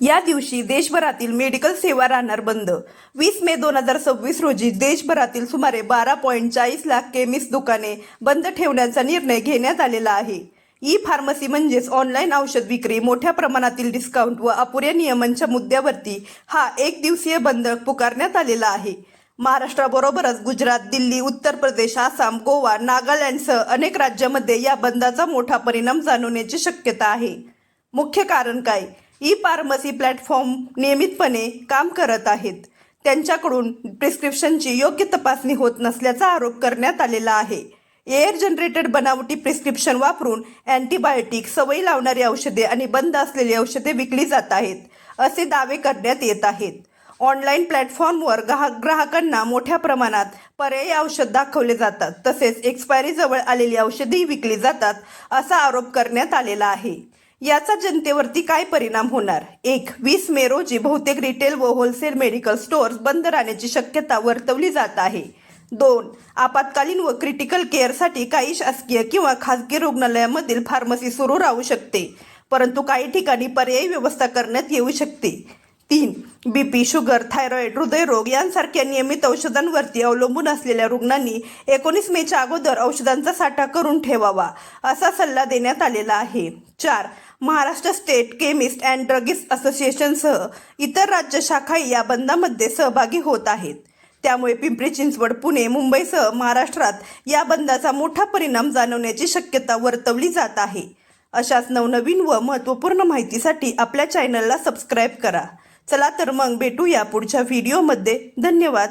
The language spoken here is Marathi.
या दिवशी देशभरातील मेडिकल सेवा राहणार बंद। 20 मे 2026 रोजी देशभरातील सुमारे 12.40 लाख केमिस्ट दुकाने बंद ठेवण्याचा निर्णय घेण्यात आलेला आहे। ई फार्मसी म्हणजेच ऑनलाईन औषध विक्री, मोठ्या प्रमाणातील डिस्काउंट व अपुऱ्या नियमांच्या मुद्द्यावरती हा एक दिवसीय बंद पुकारण्यात आलेला आहे। महाराष्ट्राबरोबरच गुजरात, दिल्ली, उत्तर प्रदेश, आसाम, गोवा, नागालँडसह अनेक राज्यांमध्ये या बंदाचा मोठा परिणाम जाणवण्याची शक्यता आहे। मुख्य कारण काय? ई फार्मसी प्लॅटफॉर्म नियमितपणे काम करत आहेत, त्यांच्याकडून प्रिस्क्रिप्शनची योग्य तपासणी होत नसल्याचा आरोप करण्यात आलेला आहे। एअर जनरेटेड बनावटी प्रिस्क्रिप्शन वापरून अँटीबायोटिक, सवयी लावणारी औषधे आणि बंद असलेली औषधे विकली जात आहेत, असे दावे करण्यात येत आहेत। ऑनलाईन प्लॅटफॉर्मवर ग्राहकांना मोठ्या प्रमाणात पर्यायी औषध दाखवले जातात, तसेच एक्सपायरी जवळ आलेली औषधेही विकली जातात, असा आरोप करण्यात आलेला आहे। याचा जनतेवरती काय परिणाम होणार? 20 मे रोजी बहुतेक रिटेल व होलसेल मेडिकल स्टोअर्स बंद राहण्याची शक्यता वर्तवली जात आहे। 2. आपत्कालीन व क्रिटिकल केअरसाठी काही शासकीय किंवा खासगी रुग्णालयामधील फार्मसी सुरू राहू शकते, परंतु काही ठिकाणी पर्यायी व्यवस्था करण्यात येऊ शकते। 3. BP, शुगर, थायरॉइड, हृदयरोग यांसारख्या नियमित औषधांवरती अवलंबून असलेल्या रुग्णांनी 19 मेच्या अगोदर औषधांचा साठा करून ठेवावा, असा सल्ला देण्यात आलेला आहे। 4. Maharashtra state chemist and druggist असोसिएशनसह इतर राज्य शाखाही या बंदामध्ये सहभागी होत आहेत। त्यामुळे पिंपरी चिंचवड, पुणे, मुंबईसह महाराष्ट्रात या बंदाचा मोठा परिणाम जाणवण्याची शक्यता वर्तवली जात आहे। अशाच नवनवीन व महत्त्वपूर्ण माहितीसाठी आपल्या चॅनलला सबस्क्राईब करा। चला तर मग भेटूया पुढच्या व्हिडिओमध्ये। धन्यवाद।